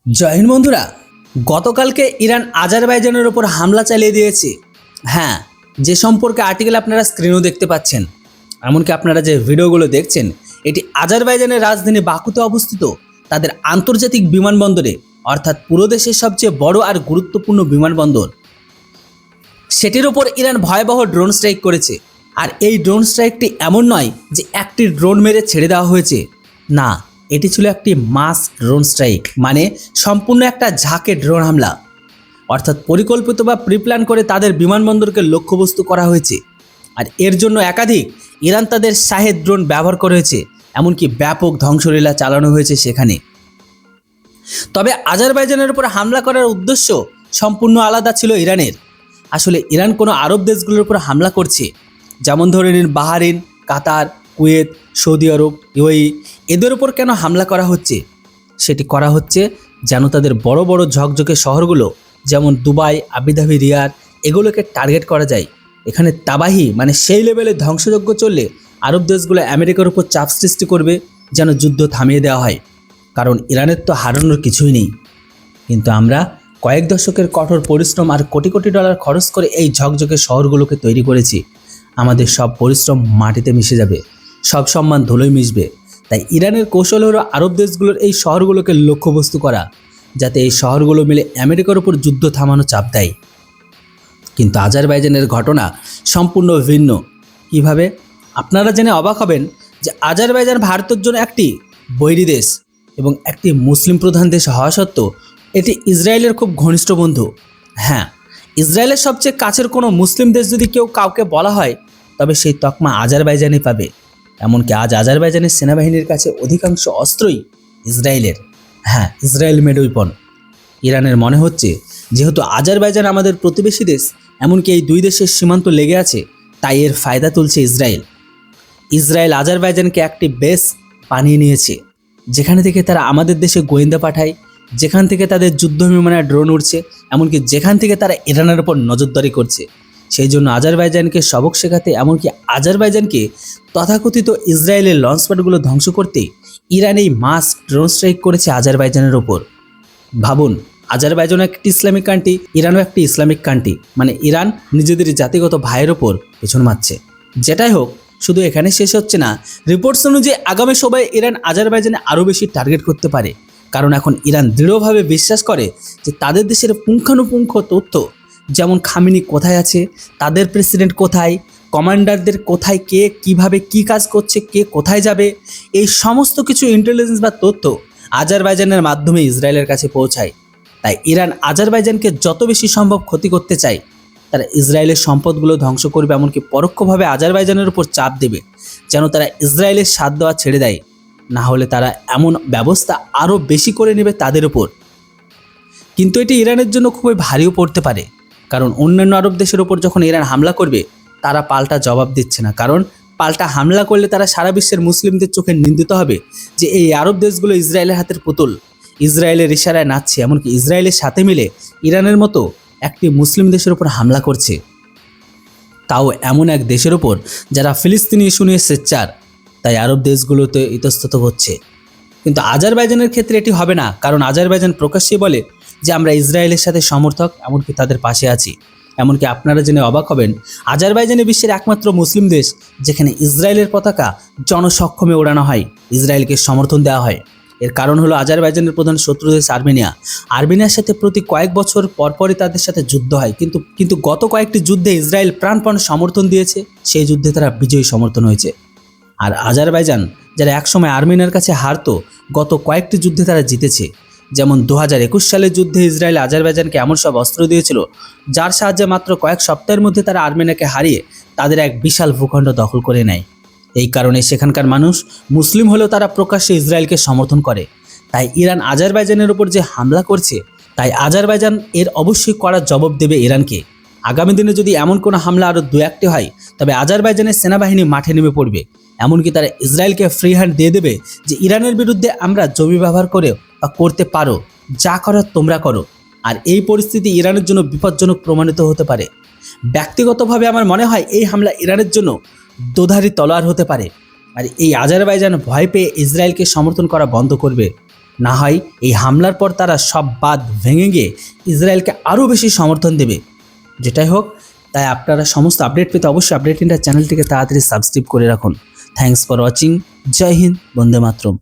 জয় হিন্দ বন্ধুরা। গতকালকে ইরান আজারবাইজানের ওপর হামলা চালিয়ে দিয়েছে। হ্যাঁ, যে সম্পর্কে আর্টিকেল আপনারা স্ক্রিনেও দেখতে পাচ্ছেন, এমনকি আপনারা যে ভিডিওগুলো দেখছেন, এটি আজারবাইজানের রাজধানী বাকুতে অবস্থিত তাদের আন্তর্জাতিক বিমানবন্দরে, অর্থাৎ পুরো দেশের সবচেয়ে বড় আর গুরুত্বপূর্ণ বিমানবন্দর, সেটির ওপর ইরান ভয়াবহ ড্রোন স্ট্রাইক করেছে। আর এই ড্রোন স্ট্রাইকটি এমন নয় যে একটি ড্রোন মেরে ছেড়ে দেওয়া হয়েছে, না, এটি ছিল একটি মাস ড্রোন স্ট্রাইক, মানে সম্পূর্ণ একটা ঝাঁকে ড্রোন হামলা, অর্থাৎ পরিকল্পিত বা প্রিপ্ল্যান করে তাদের বিমানবন্দরকে লক্ষ্যবস্তু করা হয়েছে। আর এর জন্য একাধিক ইরান তাদের শাহেদ ড্রোন ব্যবহার করেছে, এমনকি ব্যাপক ধ্বংসলীলা চালানো হয়েছে সেখানে। তবে আজারবাইজানের উপর হামলা করার উদ্দেশ্য সম্পূর্ণ আলাদা ছিল ইরানের। আসলে ইরান কোনো আরব দেশগুলোর উপর হামলা করছে, যেমন ধরে নিন বাহারিন, কাতার, কুয়েত, সৌদি আরব, ইউএই, এদের উপর কেন হামলা করা হচ্ছে? সেটি করা হচ্ছে যেন তাদের বড় বড় ঝকঝকে শহরগুলো, যেমন দুবাই, আবুধাবি, রিয়াদ, এগুলোকে টার্গেট করা যায়। এখানে তাবাহি মানে সেই লেভেলে ধ্বংসযজ্ঞ চললে আরব দেশগুলো আমেরিকার উপর চাপ সৃষ্টি করবে যেন যুদ্ধ থামিয়ে দেওয়া হয়, কারণ ইরানের তো হারানোর কিছুই নেই। কিন্তু আমরা কয়েক দশকের কঠোর পরিশ্রম আর কোটি কোটি ডলার খরচ করে এই ঝকঝকে শহরগুলোকে তৈরি করেছি। আমাদের সব পরিশ্রম মাটিতে মিশে যাবে, সব সম্মান ধুলোয় মিশবে। তাই ইরানের কৌশল হলো আরব দেশগুলোর এই শহরগুলোকে লক্ষ্যবস্তু করা, যাতে এই শহরগুলো মিলে আমেরিকার উপর যুদ্ধ থামানো চাপ দেয়। কিন্তু আজারবাইজানের ঘটনা সম্পূর্ণ ভিন্ন। কিভাবে? আপনারা জেনে অবাক হবেন যে আজারবাইজান ভারতের জন্য একটি বৈরী দেশ এবং একটি মুসলিম প্রধান দেশ হওয়া সত্ত্বেও এটি ইসরায়েলের খুব ঘনিষ্ঠ বন্ধু। হ্যাঁ, ইসরায়েলের সবচেয়ে কাছের কোনো মুসলিম দেশ যদি কেউ কাউকে বলা হয়, তবে সেই তকমা আজারবাইজানই পাবে। এমনকি আজ আজারবাইজানের সেনাবাহিনীর কাছে অধিকাংশ অস্ত্রই ইসরায়েলের। হ্যাঁ, ইসরায়েল মেড ওয়েপন। ইরানের মনে হচ্ছে যেহেতু আজারবাইজান আমাদের প্রতিবেশী দেশ, এমনকি এই দুই দেশের সীমান্ত লেগে আছে, তাই এর ফায়দা তুলছে ইসরায়েল। ইসরায়েল আজারবাইজানকে একটি বেস বানিয়ে নিয়েছে, যেখানে থেকে তারা আমাদের দেশে গোয়েন্দা পাঠায়, যেখান থেকে তাদের যুদ্ধ বিমানের ড্রোন উড়ছে, এমনকি যেখান থেকে তারা ইরানের ওপর নজরদারি করছে। সেই জন্য আজারবাইজানকে সবক শেখাতে, এমনকি আজারবাইজানকে তথাকথিত ইসরায়েলের লঞ্চপ্যাডগুলো ধ্বংস করতে ইরান এই মাস ড্রোন স্ট্রাইক করেছে আজারবাইজানের ওপর। ভাবুন, আজারবাইজান একটি ইসলামিক কান্ট্রি, ইরানও একটি ইসলামিক কান্ট্রি, মানে ইরান নিজেদের জাতিগত ভাইয়ের ওপর পেছন মারছে। যেটাই হোক, শুধু এখানে শেষ হচ্ছে না। রিপোর্টস অনুযায়ী আগামী সময়ে ইরান আজারবাইজানে আরও বেশি টার্গেট করতে পারে, কারণ এখন ইরান দৃঢ়ভাবে বিশ্বাস করে যে তাদের দেশের পুঙ্খানুপুঙ্খ তথ্য, যেমন খামেনি কোথায় আছে, তাদের প্রেসিডেন্ট কোথায়, কমান্ডারদের কোথায়, কে কিভাবে কি কাজ করছে, কে কোথায় যাবে, এই সমস্ত কিছু ইন্টেলিজেন্স বা তথ্য আজারবাইজানের মাধ্যমে ইসরায়েলের কাছে পৌঁছায়। তাই ইরান আজারবাইজানকে যত বেশি সম্ভব ক্ষতি করতে চায়। তারা ইসরায়েলের সম্পদগুলো ধ্বংস করবে, এমনকি পরোক্ষভাবে আজারবাইজানের উপর চাপ দেবে যেন তারা ইসরায়েলের সাথ দেওয়া ছেড়ে দেয়। না হলে তারা এমন ব্যবস্থা আরও বেশি করে নেবে তাদের উপর। কিন্তু এটি ইরানের জন্য খুবই ভারীও পড়তে পারে, কারণ অন্যান্য আরব দেশের উপর যখন ইরান হামলা করবে, তারা পাল্টা জবাব দিচ্ছে না। কারণ পাল্টা হামলা করলে তারা সারা বিশ্বের মুসলিমদের চোখে নিন্দিত হবে যে এই আরব দেশগুলো ইসরায়েলের হাতের পুতুল, ইসরায়েলের ইশারায় নাচছে, এমনকি ইসরায়েলের সাথে মিলে ইরানের মতো একটি মুসলিম দেশের উপর হামলা করছে, তাও এমন এক দেশের ওপর যারা ফিলিস্তিনি ইস্যু নিয়ে সোচ্চার। তাই আরব দেশগুলোতে ইতস্তত হচ্ছে। কিন্তু আজারবাইজানের ক্ষেত্রে এটি হবে না, কারণ আজারবাইজান প্রকাশ্যে বলে যে আমরা ইসরায়েলের সাথে সমর্থক, এমনকি তাদের পাশে আছি। এমনকি আপনারা জেনে অবাক হবেন, আজারবাইজানে বিশ্বের একমাত্র মুসলিম দেশ যেখানে ইসরায়েলের পতাকা জনসক্ষমে ওড়ানো হয়, ইসরায়েলকে সমর্থন দেওয়া হয়। এর কারণ হলো আজারবাইজানের প্রধান শত্রু দেশ আর্মেনিয়া। আর্মেনিয়ার সাথে প্রতি কয়েক বছর পরপরই তাদের সাথে যুদ্ধ হয়, কিন্তু গত কয়েকটি যুদ্ধে ইসরায়েল প্রাণপণ সমর্থন দিয়েছে, সেই যুদ্ধে তারা বিজয়ী সমর্থন হয়েছে। আর আজারবাইজান যারা একসময় আর্মেনিয়ার কাছে হারতো, গত কয়েকটি যুদ্ধে তারা জিতেছে। যেমন 2021 সালের যুদ্ধে ইসরায়েল আজারবাইজানকে এমন সব অস্ত্র দিয়েছিল যার সাহায্যে মাত্র কয়েক সপ্তাহের মধ্যে তারা আর্মেনিয়াকে হারিয়ে তাদের এক বিশাল ভূখণ্ড দখল করে নেয়। এই কারণে সেখানকার মানুষ মুসলিম হলেও তারা প্রকাশ্যে ইসরায়েলকে সমর্থন করে। তাই ইরান আজারবাইজানের উপর যে হামলা করছে, তাই আজারবাইজান এর অবশ্যই কড়া জবাব দেবে ইরানকে। আগামী দিনে যদি এমন কোনো হামলা আরও দু একটি হয়, তবে আজারবাইজানের সেনাবাহিনী মাঠে নেমে পড়বে, এমনকি তারা ইসরায়েলকে ফ্রি হ্যান্ড দিয়ে দেবে যে ইরানের বিরুদ্ধে আমরা জমি ব্যবহার করে বা করতে পারো, যা করার তোমরা করো। আর এই পরিস্থিতি ইরানের জন্য বিপজ্জনক প্রমাণিত হতে পারে। ব্যক্তিগতভাবে আমার মনে হয় এই হামলা ইরানের জন্য দোধারি তলোয়ার হতে পারে। আর এই আজারবাইজান ভয় পেয়ে ইসরায়েলকে সমর্থন করা বন্ধ করবে, না হয় এই হামলার পর তারা সব বাঁধ ভেঙে গিয়ে ইসরায়েলকে আরও বেশি সমর্থন দেবে। যেটাই হোক, তাই আপনারা সমস্ত আপডেট পেতে অবশ্যই আপডেট ইন্ডিয়া চ্যানেলটিকে তাড়াতাড়ি সাবস্ক্রাইব করে রাখুন। Thanks for watching. জয় হিন্দ, বন্দে মাতরম।